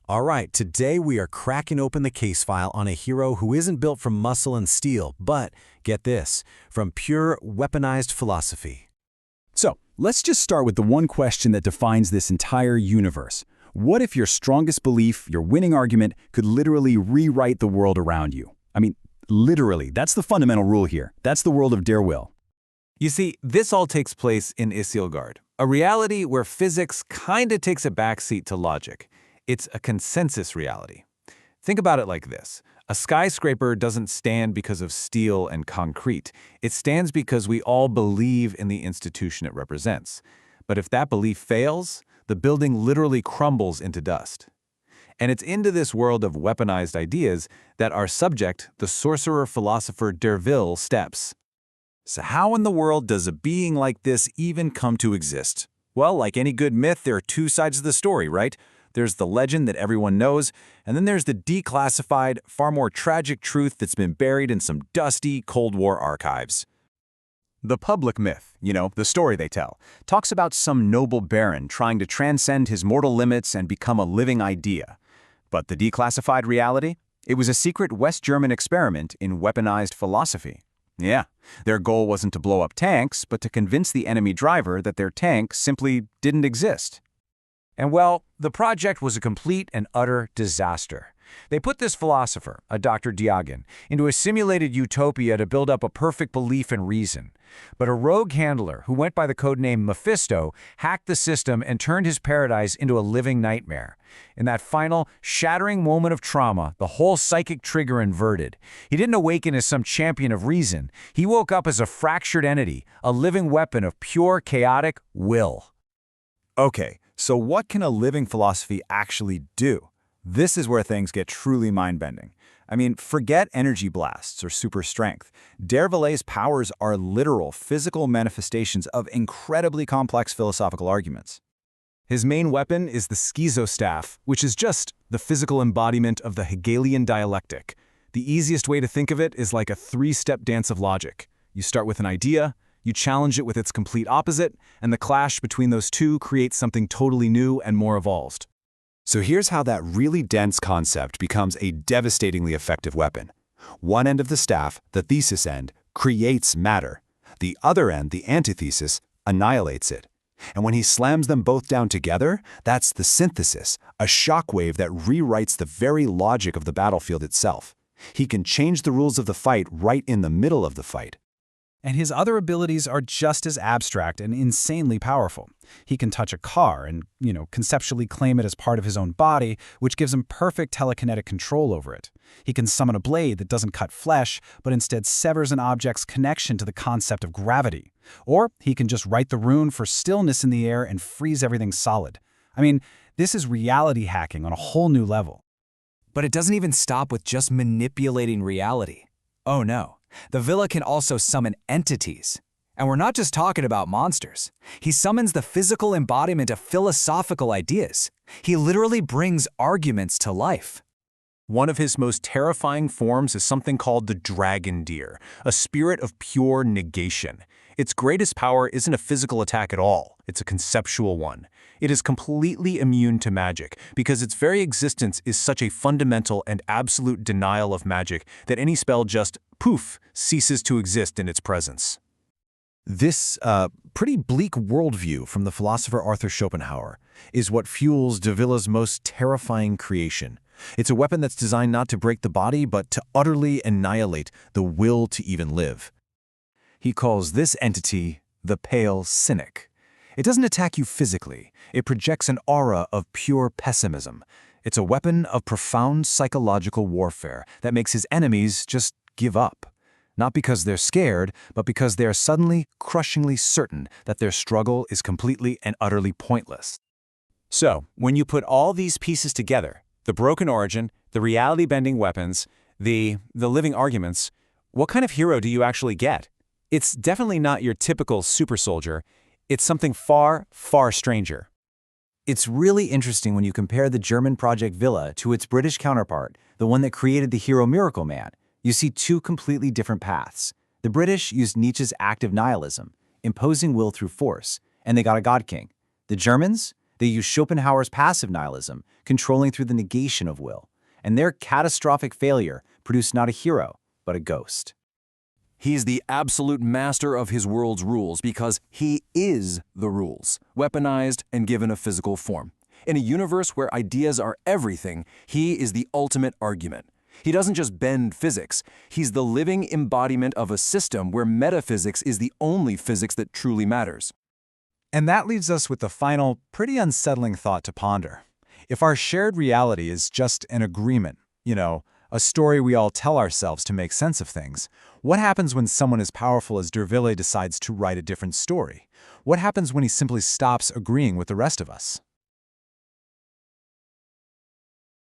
All right, today we are cracking open the case file on a hero who isn't built from muscle and steel, but, get this, from pure weaponized philosophy. So, let's just start with the one question that defines this entire universe. What if your strongest belief, your winning argument, could literally rewrite the world around you? I mean, literally, that's the fundamental rule here. That's the world of Derville. You see, this all takes place in Isilgard, a reality where physics kinda takes a backseat to logic. It's a consensus reality. Think about it like this. A skyscraper doesn't stand because of steel and concrete. It stands because we all believe in the institution it represents. But if that belief fails, the building literally crumbles into dust. And it's into this world of weaponized ideas that our subject, the sorcerer-philosopher Derville, steps. So how in the world does a being like this even come to exist? Well, like any good myth, there are two sides of the story, right? There's the legend that everyone knows, and then there's the declassified, far more tragic truth that's been buried in some dusty Cold War archives. The public myth, the story they tell, talks about some noble baron trying to transcend his mortal limits and become a living idea. But the declassified reality? It was a secret West German experiment in weaponized philosophy. Yeah, their goal wasn't to blow up tanks, but to convince the enemy driver that their tank simply didn't exist. And well, the project was a complete and utter disaster. They put this philosopher, a Dr. Diagen, into a simulated utopia to build up a perfect belief in reason. But a rogue handler who went by the codename Mesto hacked the system and turned his paradise into a living nightmare. In that final, shattering moment of trauma, the whole psychic trigger inverted. He didn't awaken as some champion of reason. He woke up as a fractured entity, a living weapon of pure, chaotic will. Okay, so what can a living philosophy actually do? This is where things get truly mind-bending. I mean, forget energy blasts or super strength. Derville's powers are literal, physical manifestations of incredibly complex philosophical arguments. His main weapon is the schizostaff, which is just the physical embodiment of the Hegelian dialectic. The easiest way to think of it is like a three-step dance of logic. You start with an idea, you challenge it with its complete opposite, and the clash between those two creates something totally new and more evolved. So here's how that really dense concept becomes a devastatingly effective weapon. One end of the staff, the thesis end, creates matter. The other end, the antithesis, annihilates it. And when he slams them both down together, that's the synthesis, a shockwave that rewrites the very logic of the battlefield itself. He can change the rules of the fight right in the middle of the fight. And his other abilities are just as abstract and insanely powerful. He can touch a car and, conceptually claim it as part of his own body, which gives him perfect telekinetic control over it. He can summon a blade that doesn't cut flesh, but instead severs an object's connection to the concept of gravity. Or he can just write the rune for stillness in the air and freeze everything solid. I mean, this is reality hacking on a whole new level. But it doesn't even stop with just manipulating reality. Oh no. The villain can also summon entities. And we're not just talking about monsters. He summons the physical embodiment of philosophical ideas. He literally brings arguments to life. One of his most terrifying forms is something called the dragon deer, a spirit of pure negation. Its greatest power isn't a physical attack at all, it's a conceptual one. It is completely immune to magic, because its very existence is such a fundamental and absolute denial of magic that any spell just, poof, ceases to exist in its presence. This pretty bleak worldview from the philosopher Arthur Schopenhauer is what fuels Derville's most terrifying creation. It's a weapon that's designed not to break the body, but to utterly annihilate the will to even live. He calls this entity the Pale Cynic. It doesn't attack you physically. It projects an aura of pure pessimism. It's a weapon of profound psychological warfare that makes his enemies just give up. Not because they're scared, but because they're suddenly, crushingly certain that their struggle is completely and utterly pointless. So, when you put all these pieces together, the broken origin, the reality-bending weapons, the living arguments, what kind of hero do you actually get? It's definitely not your typical super soldier. It's something far, far stranger. It's really interesting when you compare the German Project Villa to its British counterpart, the one that created the hero Miracle Man. You see two completely different paths. The British used Nietzsche's active nihilism, imposing will through force, and they got a god king. The Germans? They They use Schopenhauer's passive nihilism, controlling through the negation of will. And their catastrophic failure produced not a hero, but a ghost. He is the absolute master of his world's rules because he is the rules, weaponized and given a physical form. In a universe where ideas are everything, he is the ultimate argument. He doesn't just bend physics, he's the living embodiment of a system where metaphysics is the only physics that truly matters. And that leaves us with the final, pretty unsettling thought to ponder. If our shared reality is just an agreement, a story we all tell ourselves to make sense of things, what happens when someone as powerful as Derville decides to write a different story? What happens when he simply stops agreeing with the rest of us?